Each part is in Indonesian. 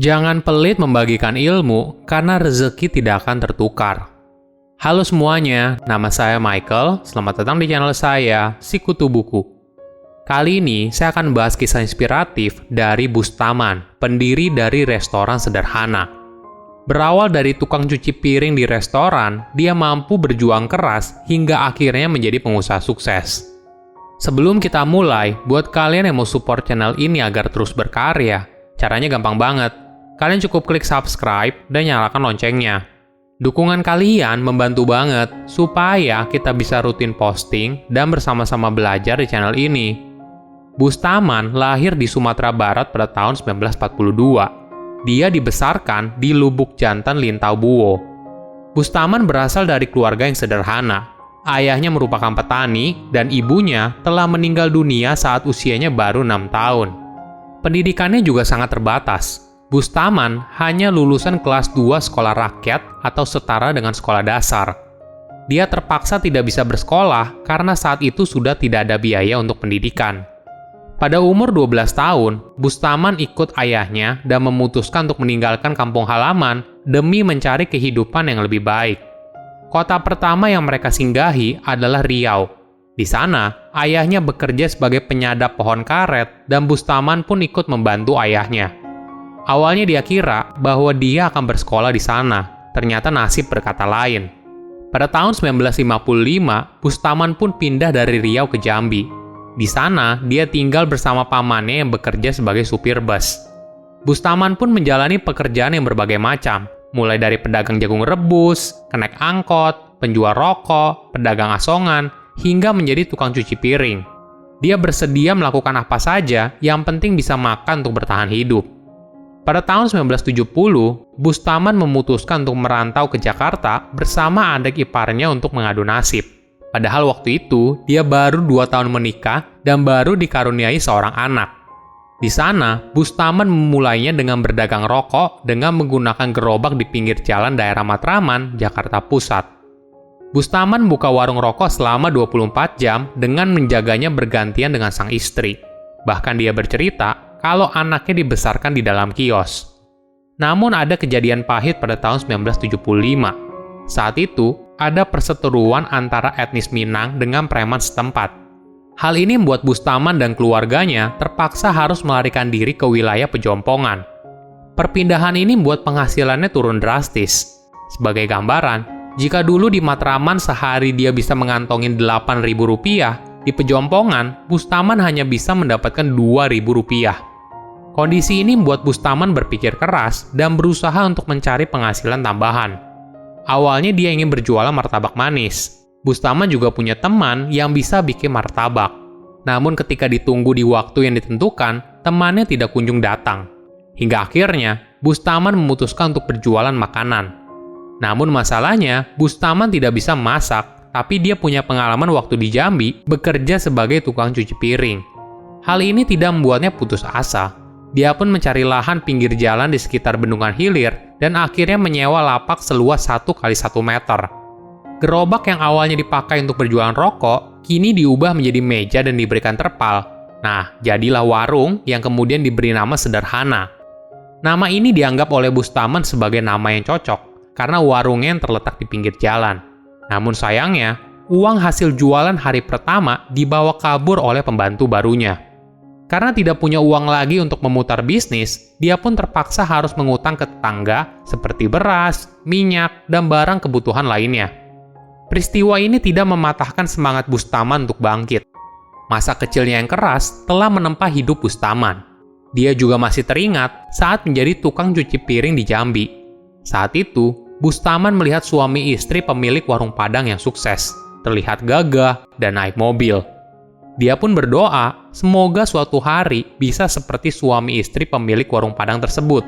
Jangan pelit membagikan ilmu karena rezeki tidak akan tertukar. Halo semuanya, nama saya Michael. Selamat datang di channel saya, Sikutu Buku. Kali ini saya akan bahas kisah inspiratif dari Bustaman, pendiri dari restoran sederhana. Berawal dari tukang cuci piring di restoran, dia mampu berjuang keras hingga akhirnya menjadi pengusaha sukses. Sebelum kita mulai, buat kalian yang mau support channel ini agar terus berkarya, caranya gampang banget. Kalian cukup klik subscribe dan nyalakan loncengnya. Dukungan kalian membantu banget supaya kita bisa rutin posting dan bersama-sama belajar di channel ini. Bustaman lahir di Sumatera Barat pada tahun 1942. Dia dibesarkan di Lubuk Jantan, Lintau Buwo. Bustaman berasal dari keluarga yang sederhana. Ayahnya merupakan petani dan ibunya telah meninggal dunia saat usianya baru 6 tahun. Pendidikannya juga sangat terbatas. Bustaman hanya lulusan kelas 2 sekolah rakyat atau setara dengan sekolah dasar. Dia terpaksa tidak bisa bersekolah karena saat itu sudah tidak ada biaya untuk pendidikan. Pada umur 12 tahun, Bustaman ikut ayahnya dan memutuskan untuk meninggalkan kampung halaman demi mencari kehidupan yang lebih baik. Kota pertama yang mereka singgahi adalah Riau. Di sana, ayahnya bekerja sebagai penyadap pohon karet dan Bustaman pun ikut membantu ayahnya. Awalnya dia kira bahwa dia akan bersekolah di sana, ternyata nasib berkata lain. Pada tahun 1955, Bustaman pun pindah dari Riau ke Jambi. Di sana, dia tinggal bersama pamannya yang bekerja sebagai supir bus. Bustaman pun menjalani pekerjaan yang berbagai macam, mulai dari pedagang jagung rebus, kenek angkot, penjual rokok, pedagang asongan, hingga menjadi tukang cuci piring. Dia bersedia melakukan apa saja, yang penting bisa makan untuk bertahan hidup. Pada tahun 1970, Bustaman memutuskan untuk merantau ke Jakarta bersama adik iparnya untuk mengadu nasib. Padahal waktu itu, dia baru 2 tahun menikah dan baru dikaruniai seorang anak. Di sana, Bustaman memulainya dengan berdagang rokok dengan menggunakan gerobak di pinggir jalan daerah Matraman, Jakarta Pusat. Bustaman buka warung rokok selama 24 jam dengan menjaganya bergantian dengan sang istri. Bahkan dia bercerita kalau anaknya dibesarkan di dalam kios. Namun ada kejadian pahit pada tahun 1975. Saat itu, ada perseteruan antara etnis Minang dengan preman setempat. Hal ini membuat Bustaman dan keluarganya terpaksa harus melarikan diri ke wilayah Pejompongan. Perpindahan ini membuat penghasilannya turun drastis. Sebagai gambaran, jika dulu di Matraman sehari dia bisa mengantongin Rp8.000, di Pejompongan, Bustaman hanya bisa mendapatkan Rp2.000. Kondisi ini membuat Bustaman berpikir keras dan berusaha untuk mencari penghasilan tambahan. Awalnya dia ingin berjualan martabak manis. Bustaman juga punya teman yang bisa bikin martabak. Namun ketika ditunggu di waktu yang ditentukan, temannya tidak kunjung datang. Hingga akhirnya, Bustaman memutuskan untuk berjualan makanan. Namun masalahnya, Bustaman tidak bisa masak, tapi dia punya pengalaman waktu di Jambi bekerja sebagai tukang cuci piring. Hal ini tidak membuatnya putus asa. Dia pun mencari lahan pinggir jalan di sekitar Bendungan Hilir dan akhirnya menyewa lapak seluas 1x1 meter. Gerobak yang awalnya dipakai untuk berjualan rokok, kini diubah menjadi meja dan diberikan terpal. Nah, jadilah warung yang kemudian diberi nama sederhana. Nama ini dianggap oleh Bustaman sebagai nama yang cocok, karena warungnya yang terletak di pinggir jalan. Namun sayangnya, uang hasil jualan hari pertama dibawa kabur oleh pembantu barunya. Karena tidak punya uang lagi untuk memutar bisnis, dia pun terpaksa harus mengutang ke tetangga seperti beras, minyak, dan barang kebutuhan lainnya. Peristiwa ini tidak mematahkan semangat Bustaman untuk bangkit. Masa kecilnya yang keras telah menempa hidup Bustaman. Dia juga masih teringat saat menjadi tukang cuci piring di Jambi. Saat itu, Bustaman melihat suami istri pemilik warung Padang yang sukses, terlihat gagah dan naik mobil. Dia pun berdoa, semoga suatu hari bisa seperti suami istri pemilik warung Padang tersebut.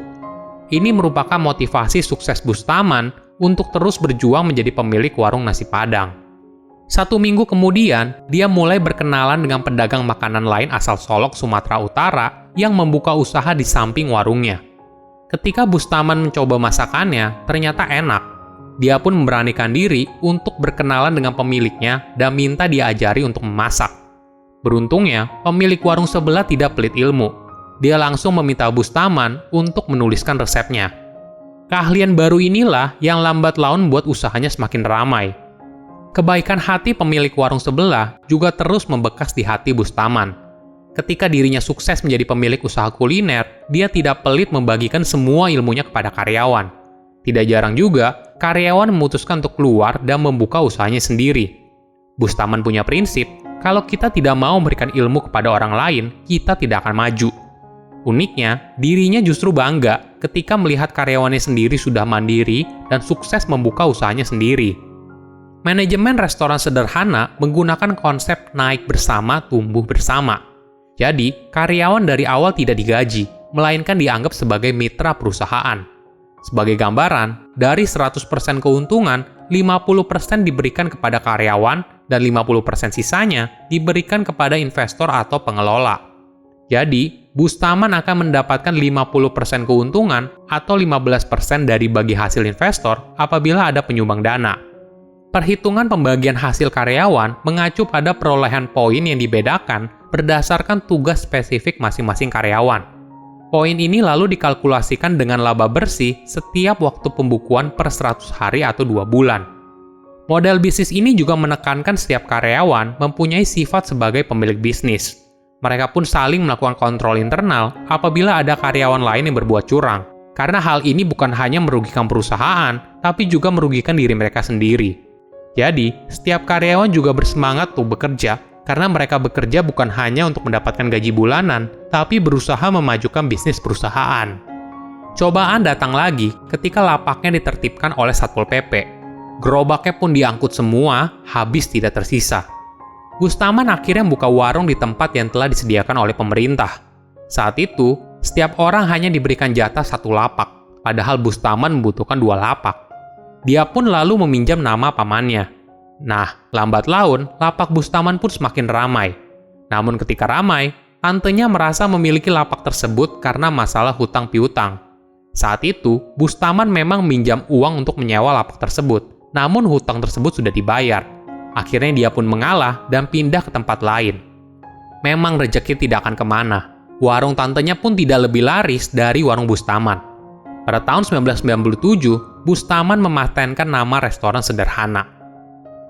Ini merupakan motivasi sukses Bustaman untuk terus berjuang menjadi pemilik warung nasi Padang. 1 minggu kemudian, dia mulai berkenalan dengan pedagang makanan lain asal Solok, Sumatera Utara yang membuka usaha di samping warungnya. Ketika Bustaman mencoba masakannya, ternyata enak. Dia pun memberanikan diri untuk berkenalan dengan pemiliknya dan minta diajari untuk memasak. Beruntungnya, pemilik warung sebelah tidak pelit ilmu. dia langsung meminta Bustaman untuk menuliskan resepnya. Keahlian baru inilah yang lambat laun membuat usahanya semakin ramai. Kebaikan hati pemilik warung sebelah juga terus membekas di hati Bustaman. Ketika dirinya sukses menjadi pemilik usaha kuliner, dia tidak pelit membagikan semua ilmunya kepada karyawan. Tidak jarang juga, karyawan memutuskan untuk keluar dan membuka usahanya sendiri. Bustaman punya prinsip, kalau kita tidak mau memberikan ilmu kepada orang lain, kita tidak akan maju. Uniknya, dirinya justru bangga ketika melihat karyawannya sendiri sudah mandiri dan sukses membuka usahanya sendiri. Manajemen restoran sederhana menggunakan konsep naik bersama, tumbuh bersama. Jadi, karyawan dari awal tidak digaji, melainkan dianggap sebagai mitra perusahaan. Sebagai gambaran, dari 100% keuntungan, 50% diberikan kepada karyawan dan 50% sisanya diberikan kepada investor atau pengelola. Jadi, Bustaman akan mendapatkan 50% keuntungan atau 15% dari bagi hasil investor apabila ada penyumbang dana. Perhitungan pembagian hasil karyawan mengacu pada perolehan poin yang dibedakan berdasarkan tugas spesifik masing-masing karyawan. Poin ini lalu dikalkulasikan dengan laba bersih setiap waktu pembukuan per 100 hari atau 2 bulan. Model bisnis ini juga menekankan setiap karyawan mempunyai sifat sebagai pemilik bisnis. Mereka pun saling melakukan kontrol internal apabila ada karyawan lain yang berbuat curang, karena hal ini bukan hanya merugikan perusahaan, tapi juga merugikan diri mereka sendiri. Jadi, setiap karyawan juga bersemangat untuk bekerja, karena mereka bekerja bukan hanya untuk mendapatkan gaji bulanan, tapi berusaha memajukan bisnis perusahaan. Cobaan datang lagi ketika lapaknya ditertibkan oleh Satpol PP. Gerobaknya pun diangkut semua, habis tidak tersisa. Bustaman akhirnya membuka warung di tempat yang telah disediakan oleh pemerintah. Saat itu, setiap orang hanya diberikan jatah 1 lapak, padahal Bustaman membutuhkan 2 lapak. Dia pun lalu meminjam nama pamannya. Nah, lambat laun, lapak Bustaman pun semakin ramai. Namun ketika ramai, tantenya merasa memiliki lapak tersebut karena masalah hutang piutang. Saat itu, Bustaman memang meminjam uang untuk menyewa lapak tersebut, namun hutang tersebut sudah dibayar. Akhirnya dia pun mengalah dan pindah ke tempat lain. Memang rezeki tidak akan kemana. Warung tantenya pun tidak lebih laris dari warung Bustaman. Pada tahun 1997, Bustaman mematenkan nama restoran sederhana.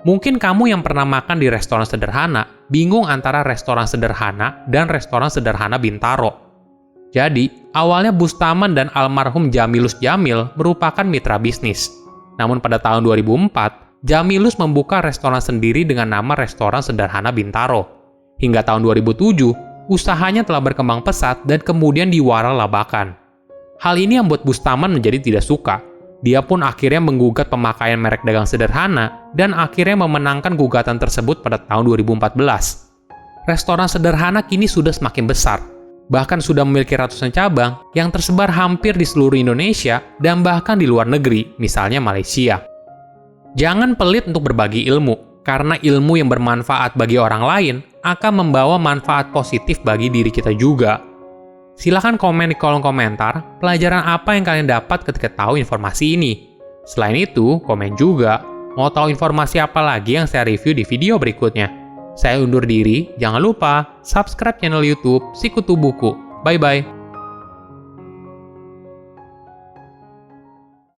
Mungkin kamu yang pernah makan di restoran sederhana, bingung antara restoran sederhana dan restoran sederhana Bintaro. Jadi, awalnya Bustaman dan almarhum Jamilus Jamil merupakan mitra bisnis. Namun pada tahun 2004, Jamilus membuka restoran sendiri dengan nama Restoran Sederhana Bintaro. Hingga tahun 2007, usahanya telah berkembang pesat dan kemudian diwaralabakan. Hal ini yang membuat Bustaman menjadi tidak suka. Dia pun akhirnya menggugat pemakaian merek dagang sederhana dan akhirnya memenangkan gugatan tersebut pada tahun 2014. Restoran sederhana kini sudah semakin besar, bahkan sudah memiliki ratusan cabang yang tersebar hampir di seluruh Indonesia dan bahkan di luar negeri, misalnya Malaysia. Jangan pelit untuk berbagi ilmu, karena ilmu yang bermanfaat bagi orang lain akan membawa manfaat positif bagi diri kita juga. Silahkan komen di kolom komentar pelajaran apa yang kalian dapat ketika tahu informasi ini. Selain itu, komen juga mau tahu informasi apa lagi yang saya review di video berikutnya. Saya undur diri, jangan lupa subscribe channel YouTube Sikutu Buku. Bye-bye.